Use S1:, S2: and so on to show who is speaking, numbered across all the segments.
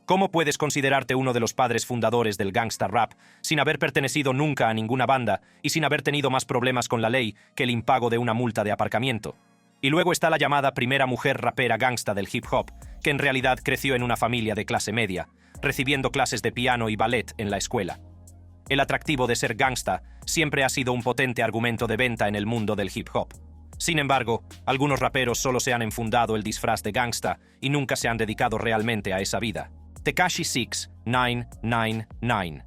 S1: ¿Cómo puedes considerarte uno de los padres fundadores del gangsta rap sin haber pertenecido nunca a ninguna banda y sin haber tenido más problemas con la ley que el impago de una multa de aparcamiento? Y luego está la llamada primera mujer rapera gangsta del hip hop, que en realidad creció en una familia de clase media, recibiendo clases de piano y ballet en la escuela. El atractivo de ser gangsta siempre ha sido un potente argumento de venta en el mundo del hip hop. Sin embargo, algunos raperos solo se han enfundado el disfraz de gangsta y nunca se han dedicado realmente a esa vida. Tekashi 6ix9ine.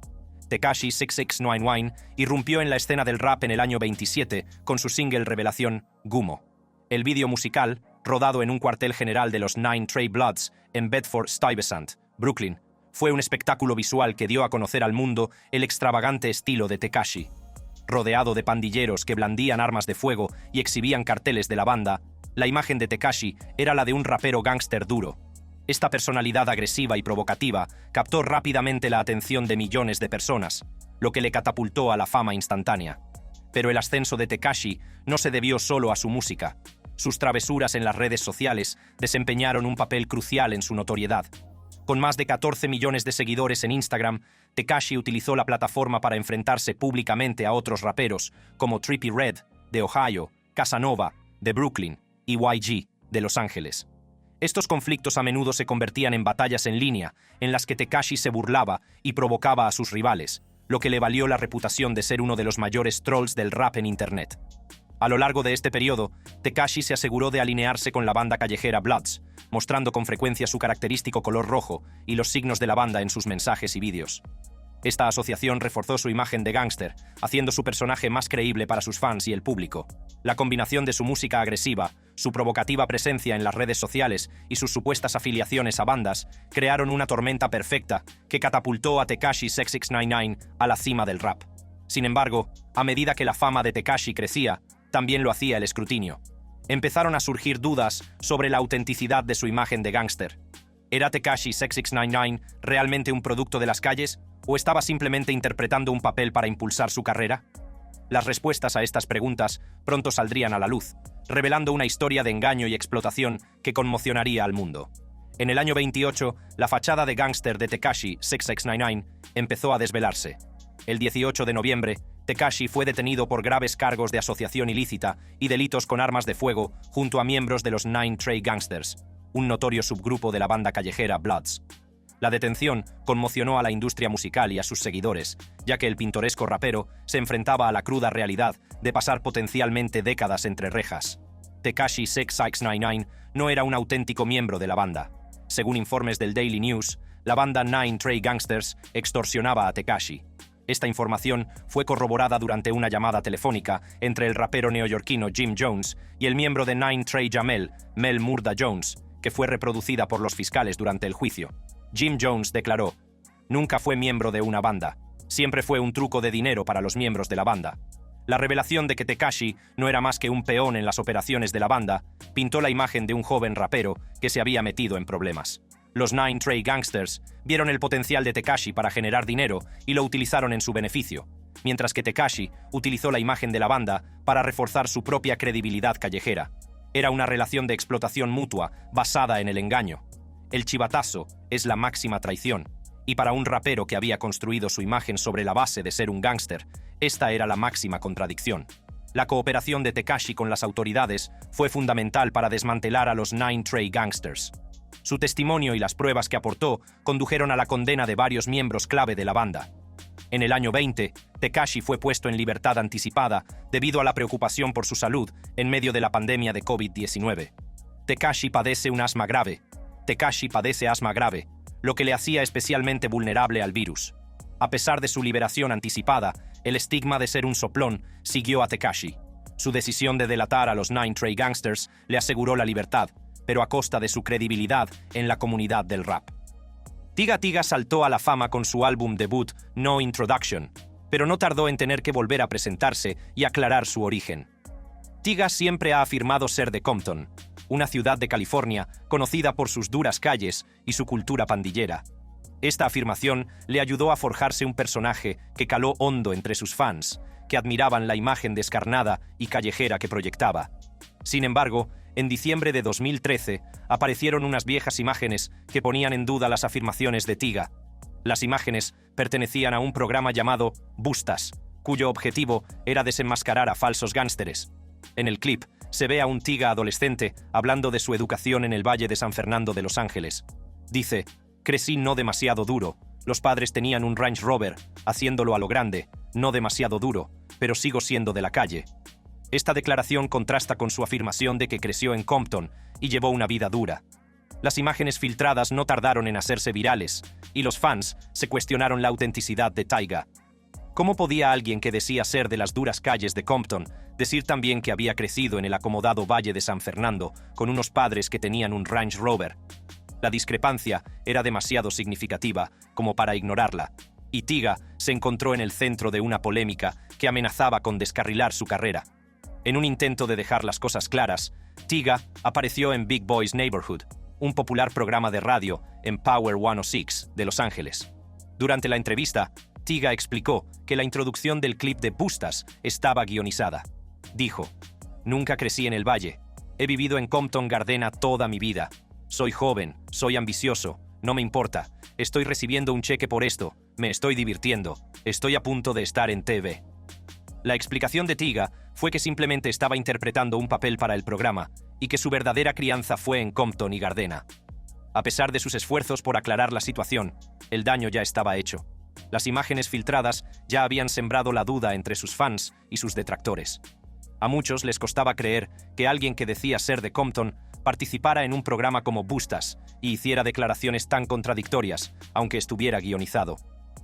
S1: Tekashi 6699 irrumpió en la escena del rap en el año 27 con su single revelación Gummo. El vídeo musical, rodado en un cuartel general de los Nine Trey Bloods en Bedford-Stuyvesant, Brooklyn, fue un espectáculo visual que dio a conocer al mundo el extravagante estilo de Tekashi. Rodeado de pandilleros que blandían armas de fuego y exhibían carteles de la banda, la imagen de Tekashi era la de un rapero gángster duro. Esta personalidad agresiva y provocativa captó rápidamente la atención de millones de personas, lo que le catapultó a la fama instantánea. Pero el ascenso de Tekashi no se debió solo a su música. Sus travesuras en las redes sociales desempeñaron un papel crucial en su notoriedad. Con más de 14 millones de seguidores en Instagram, Tekashi utilizó la plataforma para enfrentarse públicamente a otros raperos como Trippie Redd, de Ohio, Casanova, de Brooklyn, y YG, de Los Ángeles. Estos conflictos a menudo se convertían en batallas en línea, en las que Tekashi se burlaba y provocaba a sus rivales, lo que le valió la reputación de ser uno de los mayores trolls del rap en Internet. A lo largo de este periodo, Tekashi se aseguró de alinearse con la banda callejera Bloods, mostrando con frecuencia su característico color rojo y los signos de la banda en sus mensajes y vídeos. Esta asociación reforzó su imagen de gángster, haciendo su personaje más creíble para sus fans y el público. La combinación de su música agresiva, su provocativa presencia en las redes sociales y sus supuestas afiliaciones a bandas crearon una tormenta perfecta que catapultó a Tekashi 6699 a la cima del rap. Sin embargo, a medida que la fama de Tekashi crecía, también lo hacía el escrutinio. Empezaron a surgir dudas sobre la autenticidad de su imagen de gángster. ¿Era Tekashi 6699 realmente un producto de las calles o estaba simplemente interpretando un papel para impulsar su carrera? Las respuestas a estas preguntas pronto saldrían a la luz, revelando una historia de engaño y explotación que conmocionaría al mundo. En el año 28, la fachada de gángster de Tekashi 6699 empezó a desvelarse. El 18 de noviembre, Tekashi fue detenido por graves cargos de asociación ilícita y delitos con armas de fuego junto a miembros de los Nine Trey Gangsters, un notorio subgrupo de la banda callejera Bloods. La detención conmocionó a la industria musical y a sus seguidores, ya que el pintoresco rapero se enfrentaba a la cruda realidad de pasar potencialmente décadas entre rejas. Tekashi 6699 no era un auténtico miembro de la banda. Según informes del Daily News, la banda Nine Trey Gangsters extorsionaba a Tekashi. Esta información fue corroborada durante una llamada telefónica entre el rapero neoyorquino Jim Jones y el miembro de Nine Trey Jamel, Mel Murda Jones, que fue reproducida por los fiscales durante el juicio. Jim Jones declaró: «Nunca fue miembro de una banda. Siempre fue un truco de dinero para los miembros de la banda». La revelación de que Tekashi no era más que un peón en las operaciones de la banda pintó la imagen de un joven rapero que se había metido en problemas. Los Nine Trey Gangsters vieron el potencial de Tekashi para generar dinero y lo utilizaron en su beneficio, mientras que Tekashi utilizó la imagen de la banda para reforzar su propia credibilidad callejera. Era una relación de explotación mutua basada en el engaño. El chivatazo es la máxima traición, y para un rapero que había construido su imagen sobre la base de ser un gángster, esta era la máxima contradicción. La cooperación de Tekashi con las autoridades fue fundamental para desmantelar a los Nine Trey Gangsters. Su testimonio y las pruebas que aportó condujeron a la condena de varios miembros clave de la banda. En el año 20, Tekashi fue puesto en libertad anticipada debido a la preocupación por su salud en medio de la pandemia de COVID-19. Tekashi padece asma grave, lo que le hacía especialmente vulnerable al virus. A pesar de su liberación anticipada, el estigma de ser un soplón siguió a Tekashi. Su decisión de delatar a los Nine Trey Gangsters le aseguró la libertad, pero a costa de su credibilidad en la comunidad del rap. Tiga Tiga saltó a la fama con su álbum debut No Introduction, pero no tardó en tener que volver a presentarse y aclarar su origen. Tiga siempre ha afirmado ser de Compton, una ciudad de California conocida por sus duras calles y su cultura pandillera. Esta afirmación le ayudó a forjarse un personaje que caló hondo entre sus fans, que admiraban la imagen descarnada y callejera que proyectaba. Sin embargo, en diciembre de 2013 aparecieron unas viejas imágenes que ponían en duda las afirmaciones de Tyga. Las imágenes pertenecían a un programa llamado Bustas, cuyo objetivo era desenmascarar a falsos gángsteres. En el clip se ve a un Tyga adolescente hablando de su educación en el Valle de San Fernando de Los Ángeles. Dice: «Crecí no demasiado duro. Los padres tenían un Range Rover, haciéndolo a lo grande, no demasiado duro, pero sigo siendo de la calle». Esta declaración contrasta con su afirmación de que creció en Compton y llevó una vida dura. Las imágenes filtradas no tardaron en hacerse virales, y los fans se cuestionaron la autenticidad de Tyga. ¿Cómo podía alguien que decía ser de las duras calles de Compton decir también que había crecido en el acomodado Valle de San Fernando con unos padres que tenían un Range Rover? La discrepancia era demasiado significativa como para ignorarla, y Tyga se encontró en el centro de una polémica que amenazaba con descarrilar su carrera. En un intento de dejar las cosas claras, Tyga apareció en Big Boy's Neighborhood, un popular programa de radio en Power 106 de Los Ángeles. Durante la entrevista, Tyga explicó que la introducción del clip de Bustas estaba guionizada. Dijo: «Nunca crecí en el Valle. He vivido en Compton, Gardena toda mi vida. Soy joven, soy ambicioso, no me importa. Estoy recibiendo un cheque por esto, me estoy divirtiendo, estoy a punto de estar en TV». La explicación de Tyga fue que simplemente estaba interpretando un papel para el programa y que su verdadera crianza fue en Compton y Gardena. A pesar de sus esfuerzos por aclarar la situación, el daño ya estaba hecho. Las imágenes filtradas ya habían sembrado la duda entre sus fans y sus detractores. A muchos les costaba creer que alguien que decía ser de Compton participara en un programa como Bustas y hiciera declaraciones tan contradictorias, aunque estuviera guionizado.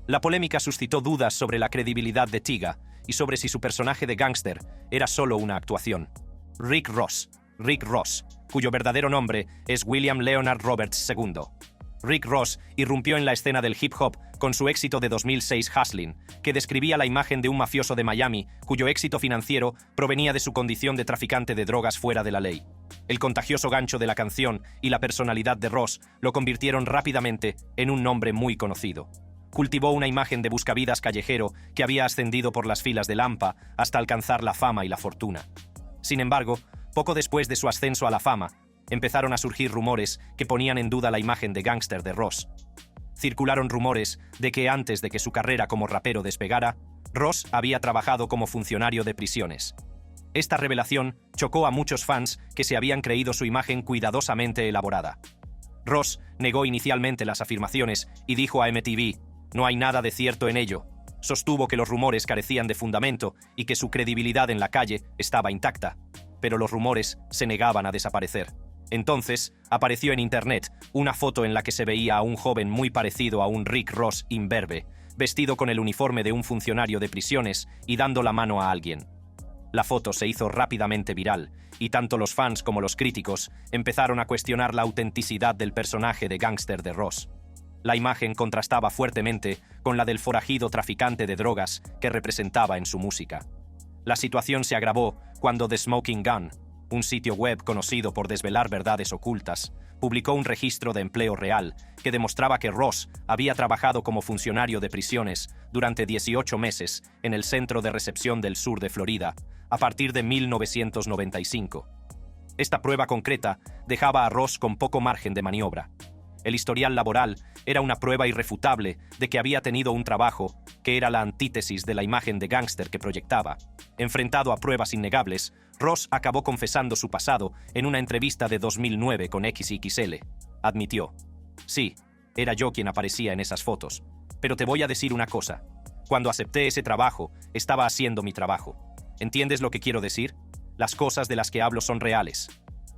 S1: La polémica suscitó dudas sobre la credibilidad de Tyga y sobre si su personaje de gángster era solo una actuación. Rick Ross, cuyo verdadero nombre es William Leonard Roberts II. Rick Ross irrumpió en la escena del hip hop con su éxito de 2006 Hustlin', que describía la imagen de un mafioso de Miami cuyo éxito financiero provenía de su condición de traficante de drogas fuera de la ley. El contagioso gancho de la canción y la personalidad de Ross lo convirtieron rápidamente en un nombre muy conocido. Cultivó una imagen de buscavidas callejero que había ascendido por las filas del AMPA hasta alcanzar la fama y la fortuna. Sin embargo, poco después de su ascenso a la fama, empezaron a surgir rumores que ponían en duda la imagen de gángster de Ross. Circularon rumores de que antes de que su carrera como rapero despegara, Ross había trabajado como funcionario de prisiones. Esta revelación chocó a muchos fans que se habían creído su imagen cuidadosamente elaborada. Ross negó inicialmente las afirmaciones y dijo a MTV: «No hay nada de cierto en ello». Sostuvo que los rumores carecían de fundamento y que su credibilidad en la calle estaba intacta, pero los rumores se negaban a desaparecer. Entonces, apareció en internet una foto en la que se veía a un joven muy parecido a un Rick Ross imberbe, vestido con el uniforme de un funcionario de prisiones y dando la mano a alguien. La foto se hizo rápidamente viral, y tanto los fans como los críticos empezaron a cuestionar la autenticidad del personaje de gángster de Ross. La imagen contrastaba fuertemente con la del forajido traficante de drogas que representaba en su música. La situación se agravó cuando The Smoking Gun, un sitio web conocido por desvelar verdades ocultas, publicó un registro de empleo real que demostraba que Ross había trabajado como funcionario de prisiones durante 18 meses en el Centro de Recepción del Sur de Florida, a partir de 1995. Esta prueba concreta dejaba a Ross con poco margen de maniobra. El historial laboral era una prueba irrefutable de que había tenido un trabajo que era la antítesis de la imagen de gángster que proyectaba. Enfrentado a pruebas innegables, Ross acabó confesando su pasado en una entrevista de 2009 con XXL. Admitió: «Sí, era yo quien aparecía en esas fotos. Pero te voy a decir una cosa. Cuando acepté ese trabajo, estaba haciendo mi trabajo. ¿Entiendes lo que quiero decir? Las cosas de las que hablo son reales».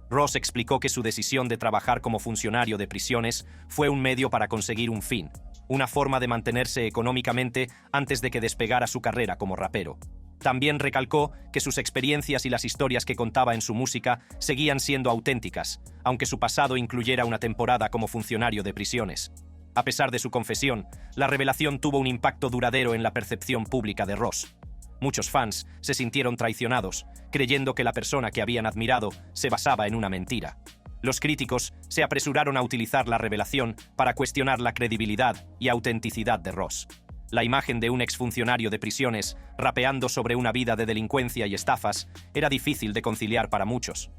S1: Ross explicó que su decisión de trabajar como funcionario de prisiones fue un medio para conseguir un fin, una forma de mantenerse económicamente antes de que despegara su carrera como rapero. También recalcó que sus experiencias y las historias que contaba en su música seguían siendo auténticas, aunque su pasado incluyera una temporada como funcionario de prisiones. A pesar de su confesión, la revelación tuvo un impacto duradero en la percepción pública de Ross. Muchos fans se sintieron traicionados, creyendo que la persona que habían admirado se basaba en una mentira. Los críticos se apresuraron a utilizar la revelación para cuestionar la credibilidad y autenticidad de Ross. La imagen de un exfuncionario de prisiones rapeando sobre una vida de delincuencia y estafas era difícil de conciliar para muchos.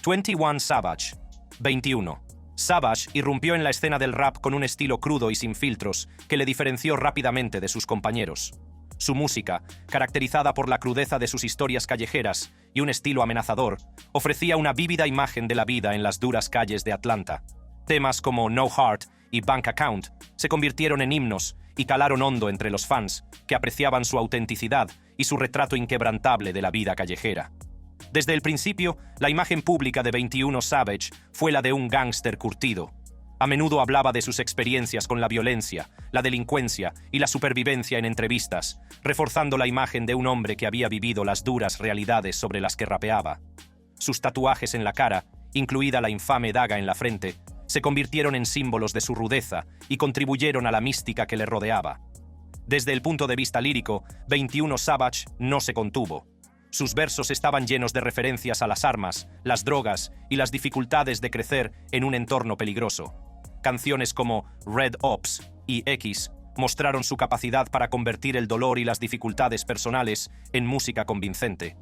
S1: 21 Savage. 21. Savage irrumpió en la escena del rap con un estilo crudo y sin filtros que le diferenció rápidamente de sus compañeros. Su música, caracterizada por la crudeza de sus historias callejeras y un estilo amenazador, ofrecía una vívida imagen de la vida en las duras calles de Atlanta. Temas como No Heart y Bank Account se convirtieron en himnos y calaron hondo entre los fans, que apreciaban su autenticidad y su retrato inquebrantable de la vida callejera. Desde el principio, la imagen pública de 21 Savage fue la de un gángster curtido. A menudo hablaba de sus experiencias con la violencia, la delincuencia y la supervivencia en entrevistas, reforzando la imagen de un hombre que había vivido las duras realidades sobre las que rapeaba. Sus tatuajes en la cara, incluida la infame daga en la frente, se convirtieron en símbolos de su rudeza y contribuyeron a la mística que le rodeaba. Desde el punto de vista lírico, 21 Savage no se contuvo. Sus versos estaban llenos de referencias a las armas, las drogas y las dificultades de crecer en un entorno peligroso. Canciones como Red Ops y X mostraron su capacidad para convertir el dolor y las dificultades personales en música convincente.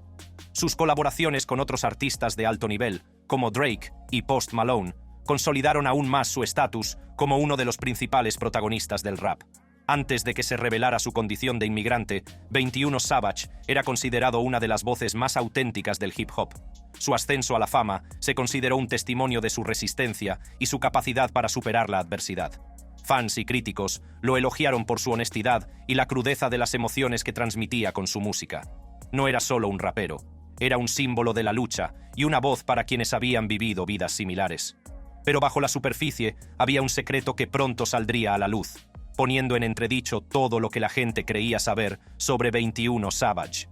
S1: Sus colaboraciones con otros artistas de alto nivel, como Drake y Post Malone, consolidaron aún más su estatus como uno de los principales protagonistas del rap. Antes de que se revelara su condición de inmigrante, 21 Savage era considerado una de las voces más auténticas del hip hop. Su ascenso a la fama se consideró un testimonio de su resistencia y su capacidad para superar la adversidad. Fans y críticos lo elogiaron por su honestidad y la crudeza de las emociones que transmitía con su música. No era solo un rapero, era un símbolo de la lucha y una voz para quienes habían vivido vidas similares. Pero bajo la superficie había un secreto que pronto saldría a la luz, poniendo en entredicho todo lo que la gente creía saber sobre 21 Savage.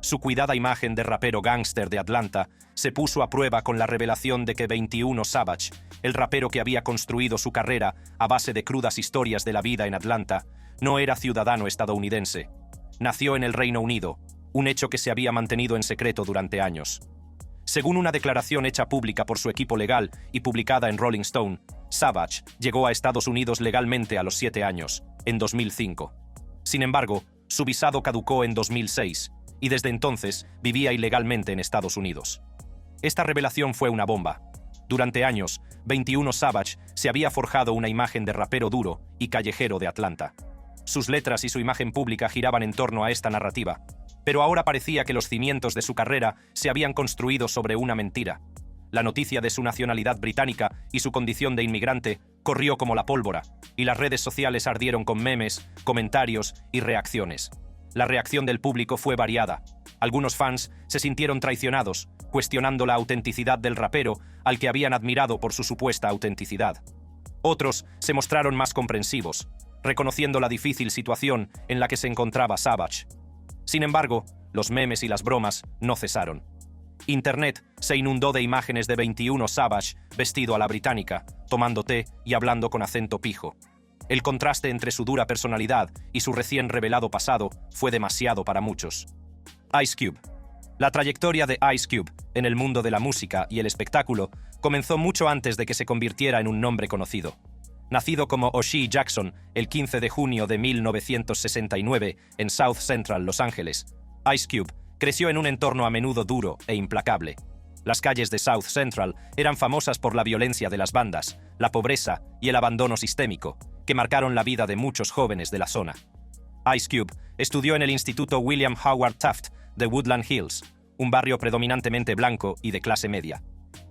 S1: Su cuidada imagen de rapero gángster de Atlanta se puso a prueba con la revelación de que 21 Savage, el rapero que había construido su carrera a base de crudas historias de la vida en Atlanta, no era ciudadano estadounidense. Nació en el Reino Unido, un hecho que se había mantenido en secreto durante años. Según una declaración hecha pública por su equipo legal y publicada en Rolling Stone, Savage llegó a Estados Unidos legalmente a los 7 años, en 2005. Sin embargo, su visado caducó en 2006, y desde entonces vivía ilegalmente en Estados Unidos. Esta revelación fue una bomba. Durante años, 21 Savage se había forjado una imagen de rapero duro y callejero de Atlanta. Sus letras y su imagen pública giraban en torno a esta narrativa, pero ahora parecía que los cimientos de su carrera se habían construido sobre una mentira. La noticia de su nacionalidad británica y su condición de inmigrante corrió como la pólvora, y las redes sociales ardieron con memes, comentarios y reacciones. La reacción del público fue variada. Algunos fans se sintieron traicionados, cuestionando la autenticidad del rapero al que habían admirado por su supuesta autenticidad. Otros se mostraron más comprensivos, reconociendo la difícil situación en la que se encontraba Savage. Sin embargo, los memes y las bromas no cesaron. Internet se inundó de imágenes de 21 Savage vestido a la británica, tomando té y hablando con acento pijo. El contraste entre su dura personalidad y su recién revelado pasado fue demasiado para muchos. Ice Cube. La trayectoria de Ice Cube en el mundo de la música y el espectáculo comenzó mucho antes de que se convirtiera en un nombre conocido. Nacido como O'Shea Jackson el 15 de junio de 1969 en South Central, Los Ángeles, Ice Cube creció en un entorno a menudo duro e implacable. Las calles de South Central eran famosas por la violencia de las bandas, la pobreza y el abandono sistémico, que marcaron la vida de muchos jóvenes de la zona. Ice Cube estudió en el Instituto William Howard Taft de Woodland Hills, un barrio predominantemente blanco y de clase media.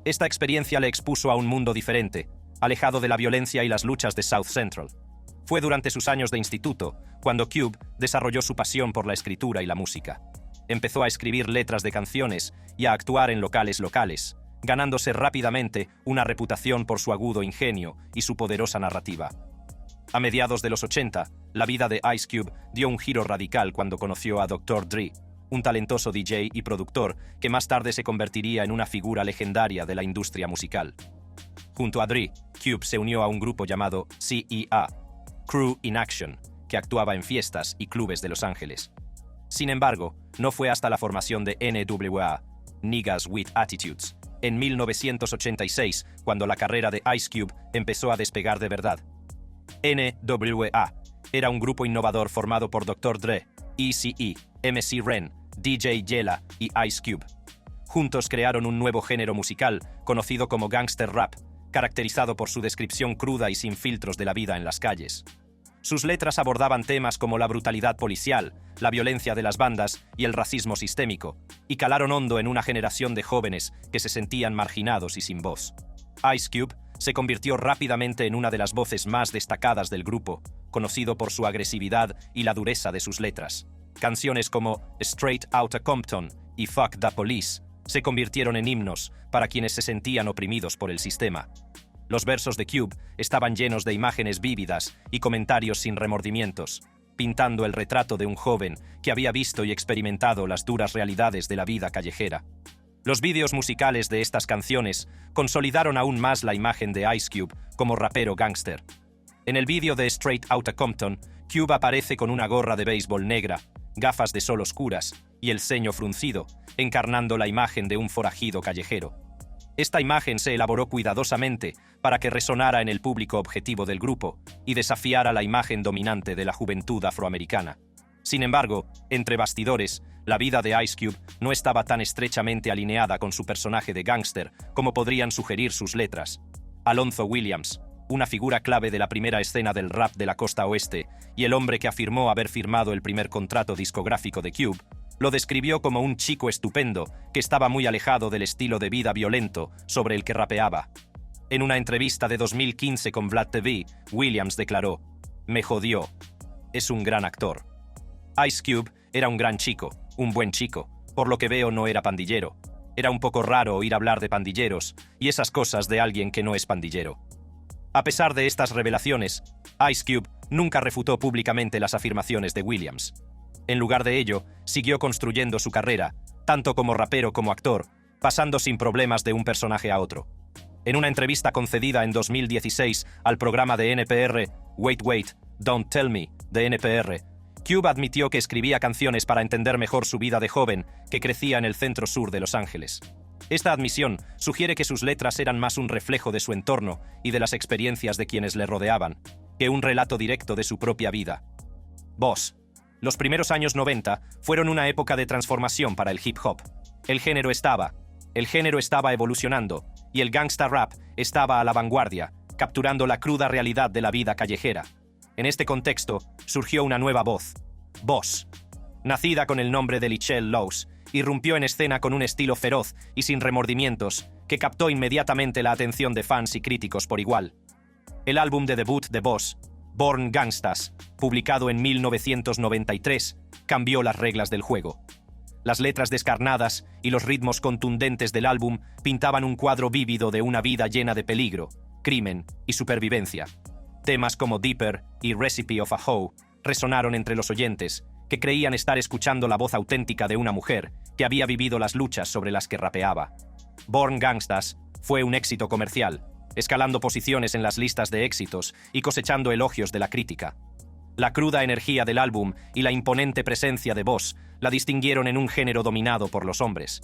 S1: Esta experiencia le expuso a un mundo diferente, alejado de la violencia y las luchas de South Central. Fue durante sus años de instituto cuando Cube desarrolló su pasión por la escritura y la música. Empezó a escribir letras de canciones y a actuar en locales, ganándose rápidamente una reputación por su agudo ingenio y su poderosa narrativa. A mediados de los 80, la vida de Ice Cube dio un giro radical cuando conoció a Dr. Dre, un talentoso DJ y productor que más tarde se convertiría en una figura legendaria de la industria musical. Junto a Dre, Cube se unió a un grupo llamado CEA, Crew in Action, que actuaba en fiestas y clubes de Los Ángeles. Sin embargo, no fue hasta la formación de NWA, Niggas with Attitudes, en 1986 cuando la carrera de Ice Cube empezó a despegar de verdad. NWA era un grupo innovador formado por Dr. Dre, Eazy-E, MC Ren, DJ Yella y Ice Cube. juntos crearon un nuevo género musical, conocido como gangster rap, caracterizado por su descripción cruda y sin filtros de la vida en las calles. Sus letras abordaban temas como la brutalidad policial, la violencia de las bandas y el racismo sistémico, y calaron hondo en una generación de jóvenes que se sentían marginados y sin voz. Ice Cube se convirtió rápidamente en una de las voces más destacadas del grupo, conocido por su agresividad y la dureza de sus letras. Canciones como Straight Outta Compton y Fuck the Police se convirtieron en himnos para quienes se sentían oprimidos por el sistema. Los versos de Cube estaban llenos de imágenes vívidas y comentarios sin remordimientos, pintando el retrato de un joven que había visto y experimentado las duras realidades de la vida callejera. Los vídeos musicales de estas canciones consolidaron aún más la imagen de Ice Cube como rapero gángster. En el vídeo de Straight Outta Compton, Cube aparece con una gorra de béisbol negra, gafas de sol oscuras y el ceño fruncido, encarnando la imagen de un forajido callejero. Esta imagen se elaboró cuidadosamente para que resonara en el público objetivo del grupo y desafiara la imagen dominante de la juventud afroamericana. Sin embargo, entre bastidores, la vida de Ice Cube no estaba tan estrechamente alineada con su personaje de gángster como podrían sugerir sus letras. Alonzo Williams, una figura clave de la primera escena del rap de la costa oeste y el hombre que afirmó haber firmado el primer contrato discográfico de Cube, lo describió como un chico estupendo que estaba muy alejado del estilo de vida violento sobre el que rapeaba. En una entrevista de 2015 con Vlad TV, Williams declaró: "Me jodió. Es un gran actor". Ice Cube era un gran chico, un buen chico. Por lo que veo, no era pandillero. Era un poco raro oír hablar de pandilleros y esas cosas de alguien que no es pandillero. A pesar de estas revelaciones, Ice Cube nunca refutó públicamente las afirmaciones de Williams. En lugar de ello, siguió construyendo su carrera, tanto como rapero como actor, pasando sin problemas de un personaje a otro. En una entrevista concedida en 2016 al programa de NPR Wait Wait, Don't Tell Me, de NPR, Cube admitió que escribía canciones para entender mejor su vida de joven que crecía en el centro sur de Los Ángeles. Esta admisión sugiere que sus letras eran más un reflejo de su entorno y de las experiencias de quienes le rodeaban, que un relato directo de su propia vida. Voz. Los primeros años 90 fueron una época de transformación para el hip hop. El género estaba evolucionando y el gangsta rap estaba a la vanguardia, capturando la cruda realidad de la vida callejera. En este contexto surgió una nueva voz. Boss. Nacida con el nombre de Lichelle Lowes, irrumpió en escena con un estilo feroz y sin remordimientos que captó inmediatamente la atención de fans y críticos por igual. El álbum de debut de Boss, Born Gangstas, publicado en 1993, cambió las reglas del juego. Las letras descarnadas y los ritmos contundentes del álbum pintaban un cuadro vívido de una vida llena de peligro, crimen y supervivencia. Temas como Deeper y Recipe of a Hoe resonaron entre los oyentes, que creían estar escuchando la voz auténtica de una mujer que había vivido las luchas sobre las que rapeaba. Born Gangstas fue un éxito comercial, escalando posiciones en las listas de éxitos y cosechando elogios de la crítica. La cruda energía del álbum y la imponente presencia de Boss la distinguieron en un género dominado por los hombres.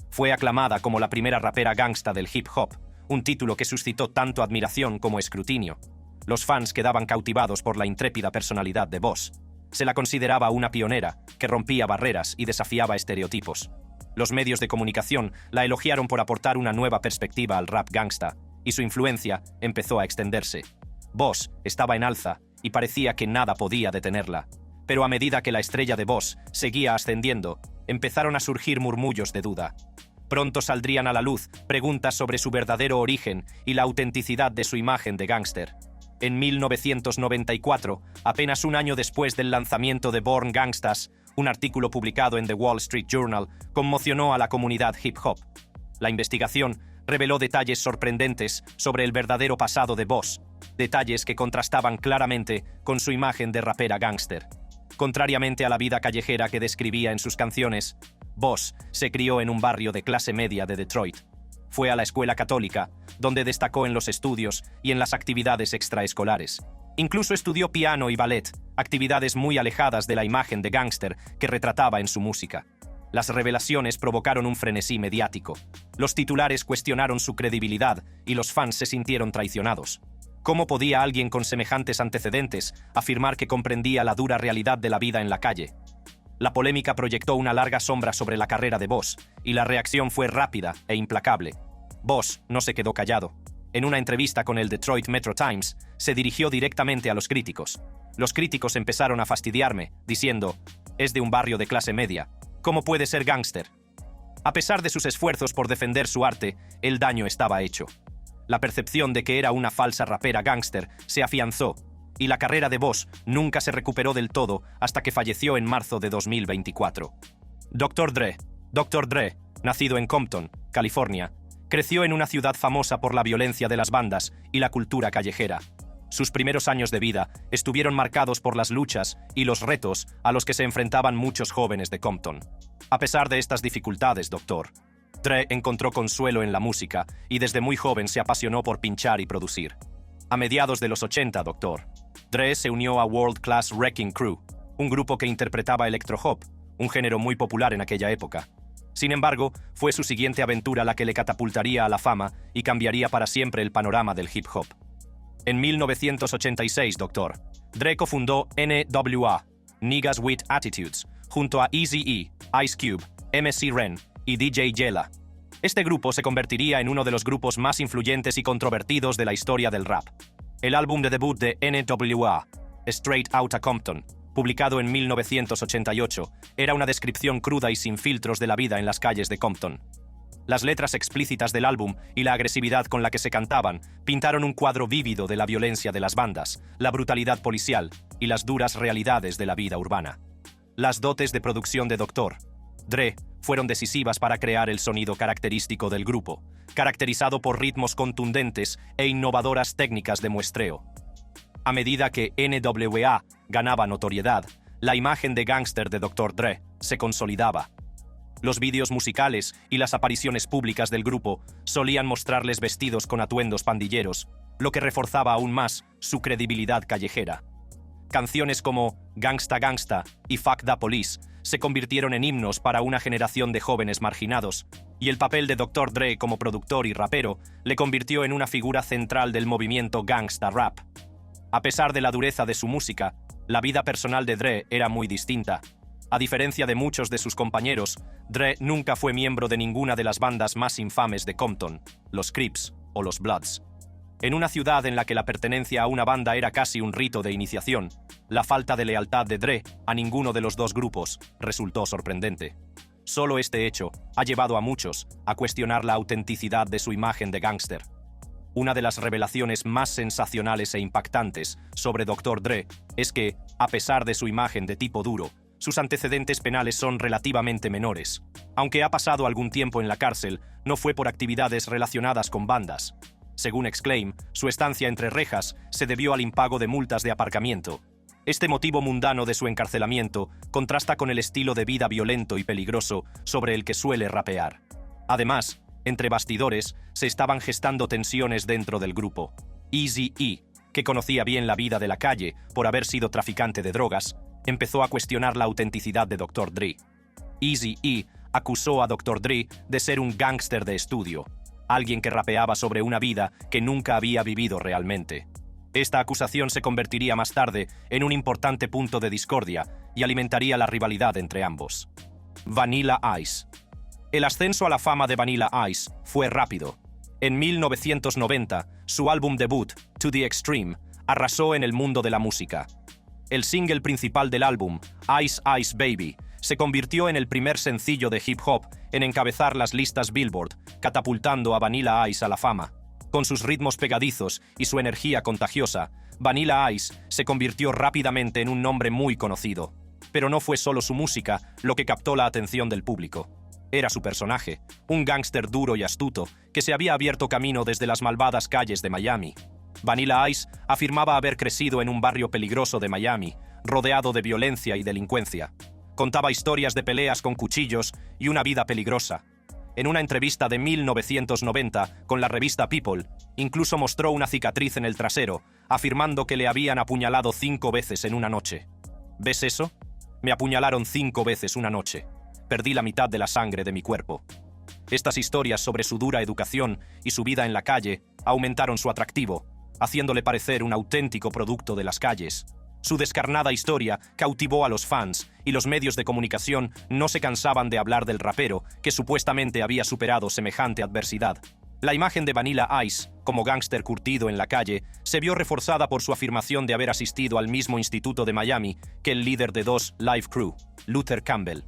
S1: Fue aclamada como la primera rapera gangsta del hip hop, un título que suscitó tanto admiración como escrutinio. Los fans quedaban cautivados por la intrépida personalidad de Boss. Se la consideraba una pionera que rompía barreras y desafiaba estereotipos. Los medios de comunicación la elogiaron por aportar una nueva perspectiva al rap gangsta, y su influencia empezó a extenderse. Boss estaba en alza y parecía que nada podía detenerla. Pero a medida que la estrella de Boss seguía ascendiendo, empezaron a surgir murmullos de duda. Pronto saldrían a la luz preguntas sobre su verdadero origen y la autenticidad de su imagen de gángster. En 1994, apenas un año después del lanzamiento de Born Gangstas, un artículo publicado en The Wall Street Journal conmocionó a la comunidad hip hop. La investigación reveló detalles sorprendentes sobre el verdadero pasado de Boss, detalles que contrastaban claramente con su imagen de rapera gángster. Contrariamente a la vida callejera que describía en sus canciones, Boss se crió en un barrio de clase media de Detroit. Fue a la escuela católica, donde destacó en los estudios y en las actividades extraescolares. Incluso estudió piano y ballet, actividades muy alejadas de la imagen de gángster que retrataba en su música. Las revelaciones provocaron un frenesí mediático. Los titulares cuestionaron su credibilidad y los fans se sintieron traicionados. ¿Cómo podía alguien con semejantes antecedentes afirmar que comprendía la dura realidad de la vida en la calle? La polémica proyectó una larga sombra sobre la carrera de Boss, y la reacción fue rápida e implacable. Boss no se quedó callado. En una entrevista con el Detroit Metro Times, se dirigió directamente a los críticos. Los críticos empezaron a fastidiarme, diciendo: «Es de un barrio de clase media. ¿Cómo puede ser gángster?». A pesar de sus esfuerzos por defender su arte, el daño estaba hecho. La percepción de que era una falsa rapera gángster se afianzó, y la carrera de Boss nunca se recuperó del todo hasta que falleció en marzo de 2024. Dr. Dre, nacido en Compton, California, creció en una ciudad famosa por la violencia de las bandas y la cultura callejera. Sus primeros años de vida estuvieron marcados por las luchas y los retos a los que se enfrentaban muchos jóvenes de Compton. A pesar de estas dificultades, Dr. Dre encontró consuelo en la música y desde muy joven se apasionó por pinchar y producir. A mediados de los 80, Dr. Dre se unió a World Class Wrecking Crew, un grupo que interpretaba electro-hop, un género muy popular en aquella época. Sin embargo, fue su siguiente aventura la que le catapultaría a la fama y cambiaría para siempre el panorama del hip hop. En 1986, Dr. Dre cofundó NWA, Niggas with Attitudes, junto a Eazy-E, Ice Cube, MC Ren y DJ Yella. Este grupo se convertiría en uno de los grupos más influyentes y controvertidos de la historia del rap. El álbum de debut de NWA, Straight Outta Compton, publicado en 1988, era una descripción cruda y sin filtros de la vida en las calles de Compton. Las letras explícitas del álbum y la agresividad con la que se cantaban pintaron un cuadro vívido de la violencia de las bandas, la brutalidad policial y las duras realidades de la vida urbana. Las dotes de producción de Dr. Dre fueron decisivas para crear el sonido característico del grupo, caracterizado por ritmos contundentes e innovadoras técnicas de muestreo. A medida que NWA ganaba notoriedad, la imagen de gángster de Dr. Dre se consolidaba. Los vídeos musicales y las apariciones públicas del grupo solían mostrarles vestidos con atuendos pandilleros, lo que reforzaba aún más su credibilidad callejera. Canciones como Gangsta Gangsta y Fuck the Police se convirtieron en himnos para una generación de jóvenes marginados, y el papel de Dr. Dre como productor y rapero le convirtió en una figura central del movimiento gangsta rap. A pesar de la dureza de su música, la vida personal de Dre era muy distinta. A diferencia de muchos de sus compañeros, Dre nunca fue miembro de ninguna de las bandas más infames de Compton, los Crips o los Bloods. En una ciudad en la que la pertenencia a una banda era casi un rito de iniciación, la falta de lealtad de Dre a ninguno de los dos grupos resultó sorprendente. Solo este hecho ha llevado a muchos a cuestionar la autenticidad de su imagen de gángster. Una de las revelaciones más sensacionales e impactantes sobre Dr. Dre es que, a pesar de su imagen de tipo duro, sus antecedentes penales son relativamente menores. Aunque ha pasado algún tiempo en la cárcel, no fue por actividades relacionadas con bandas. Según Exclaim, su estancia entre rejas se debió al impago de multas de aparcamiento. Este motivo mundano de su encarcelamiento contrasta con el estilo de vida violento y peligroso sobre el que suele rapear. Además, entre bastidores, se estaban gestando tensiones dentro del grupo. Eazy-E, que conocía bien la vida de la calle por haber sido traficante de drogas, empezó a cuestionar la autenticidad de Dr. Dre. Eazy-E acusó a Dr. Dre de ser un gángster de estudio, alguien que rapeaba sobre una vida que nunca había vivido realmente. Esta acusación se convertiría más tarde en un importante punto de discordia y alimentaría la rivalidad entre ambos. Vanilla Ice. El ascenso a la fama de Vanilla Ice fue rápido. En 1990, su álbum debut, To the Extreme, arrasó en el mundo de la música. El single principal del álbum, Ice Ice Baby, se convirtió en el primer sencillo de hip hop en encabezar las listas Billboard, catapultando a Vanilla Ice a la fama. Con sus ritmos pegadizos y su energía contagiosa, Vanilla Ice se convirtió rápidamente en un nombre muy conocido. Pero no fue solo su música lo que captó la atención del público. Era su personaje, un gángster duro y astuto que se había abierto camino desde las malvadas calles de Miami. Vanilla Ice afirmaba haber crecido en un barrio peligroso de Miami, rodeado de violencia y delincuencia. Contaba historias de peleas con cuchillos y una vida peligrosa. En una entrevista de 1990 con la revista People, incluso mostró una cicatriz en el trasero, afirmando que le habían apuñalado 5 veces en una noche. ¿Ves eso? Me apuñalaron 5 veces una noche. Perdí la mitad de la sangre de mi cuerpo. Estas historias sobre su dura educación y su vida en la calle aumentaron su atractivo, haciéndole parecer un auténtico producto de las calles. Su descarnada historia cautivó a los fans y los medios de comunicación no se cansaban de hablar del rapero que supuestamente había superado semejante adversidad. La imagen de Vanilla Ice, como gángster curtido en la calle, se vio reforzada por su afirmación de haber asistido al mismo instituto de Miami que el líder de dos Live Crew, Luther Campbell.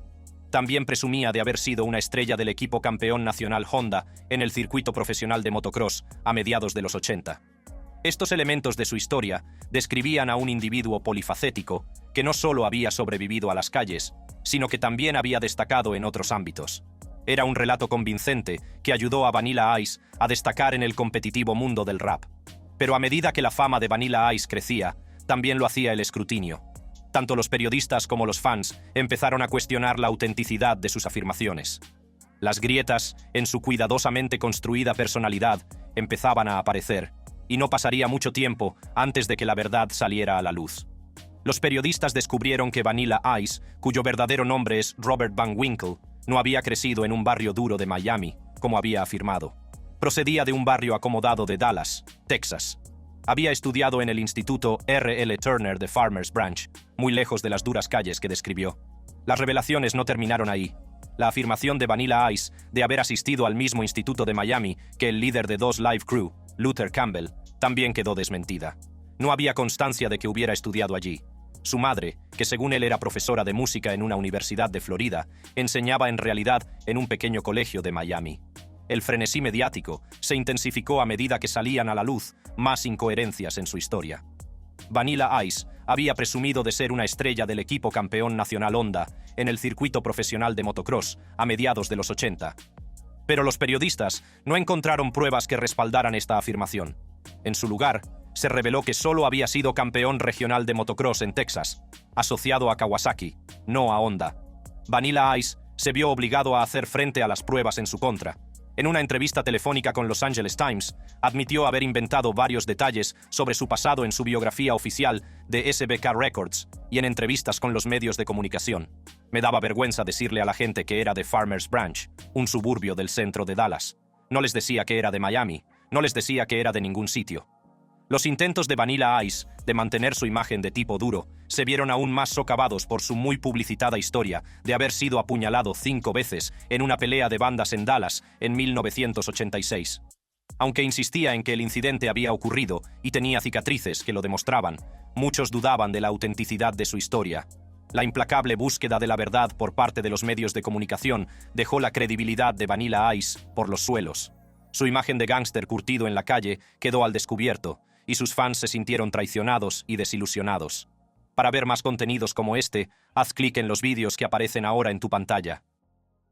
S1: También presumía de haber sido una estrella del equipo campeón nacional Honda en el circuito profesional de motocross a mediados de los 80. Estos elementos de su historia describían a un individuo polifacético que no solo había sobrevivido a las calles, sino que también había destacado en otros ámbitos. Era un relato convincente que ayudó a Vanilla Ice a destacar en el competitivo mundo del rap. Pero a medida que la fama de Vanilla Ice crecía, también lo hacía el escrutinio. Tanto los periodistas como los fans empezaron a cuestionar la autenticidad de sus afirmaciones. Las grietas en su cuidadosamente construida personalidad empezaban a aparecer, y no pasaría mucho tiempo antes de que la verdad saliera a la luz. Los periodistas descubrieron que Vanilla Ice, cuyo verdadero nombre es Robert Van Winkle, no había crecido en un barrio duro de Miami, como había afirmado. Procedía de un barrio acomodado de Dallas, Texas. Había estudiado en el Instituto R.L. Turner de Farmers Branch, muy lejos de las duras calles que describió. Las revelaciones no terminaron ahí. La afirmación de Vanilla Ice de haber asistido al mismo instituto de Miami que el líder de dos Live Crew, Luther Campbell, también quedó desmentida. No había constancia de que hubiera estudiado allí. Su madre, que según él era profesora de música en una universidad de Florida, enseñaba en realidad en un pequeño colegio de Miami. El frenesí mediático se intensificó a medida que salían a la luz más incoherencias en su historia. Vanilla Ice había presumido de ser una estrella del equipo campeón nacional Honda en el circuito profesional de motocross a mediados de los 80. Pero los periodistas no encontraron pruebas que respaldaran esta afirmación. En su lugar, se reveló que solo había sido campeón regional de motocross en Texas, asociado a Kawasaki, no a Honda. Vanilla Ice se vio obligado a hacer frente a las pruebas en su contra. En una entrevista telefónica con Los Angeles Times, admitió haber inventado varios detalles sobre su pasado en su biografía oficial de SBK Records y en entrevistas con los medios de comunicación. Me daba vergüenza decirle a la gente que era de Farmers Branch, un suburbio del centro de Dallas. No les decía que era de Miami, no les decía que era de ningún sitio. Los intentos de Vanilla Ice de mantener su imagen de tipo duro se vieron aún más socavados por su muy publicitada historia de haber sido apuñalado 5 veces en una pelea de bandas en Dallas en 1986. Aunque insistía en que el incidente había ocurrido y tenía cicatrices que lo demostraban, muchos dudaban de la autenticidad de su historia. La implacable búsqueda de la verdad por parte de los medios de comunicación dejó la credibilidad de Vanilla Ice por los suelos. Su imagen de gángster curtido en la calle quedó al descubierto, y sus fans se sintieron traicionados y desilusionados. Para ver más contenidos como este, haz clic en los vídeos que aparecen ahora en tu pantalla.